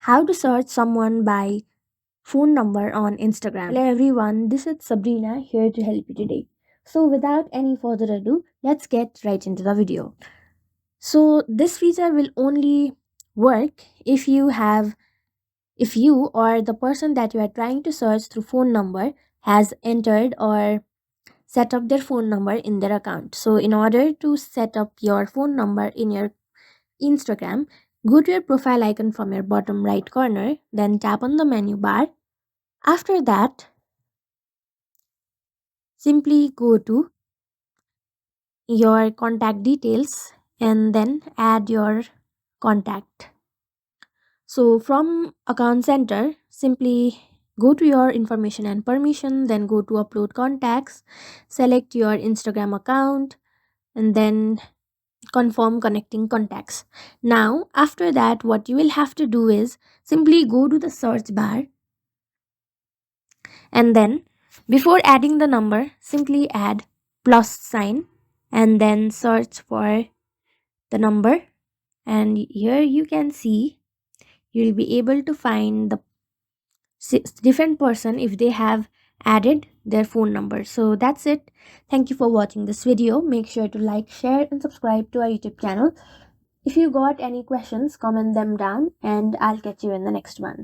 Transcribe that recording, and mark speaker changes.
Speaker 1: How to search someone by phone number on Instagram. Hello everyone, this is Sabrina here to help you today. So without any further ado, let's get right into the video. So this feature will only work if you or the person that you are trying to search through phone number has entered or set up their phone number in their account. So in order to set up your phone number in your Instagram, go to your profile icon from your bottom right corner, then tap on the menu bar. After that, simply go to your contact details and then add your contact. So from account center, simply go to your information and permission, then go to upload contacts, select your Instagram account, and then confirm connecting contacts. Now, after that, what you will have to do is simply go to the search bar and then before adding the number, simply add plus sign and then search for the number. And here you can see you'll be able to find the different person if they have added their phone number. So that's it. Thank you for watching this video. Make sure to like, share, and subscribe to our YouTube channel. If you got any questions, comment them down and I'll catch you in the next one.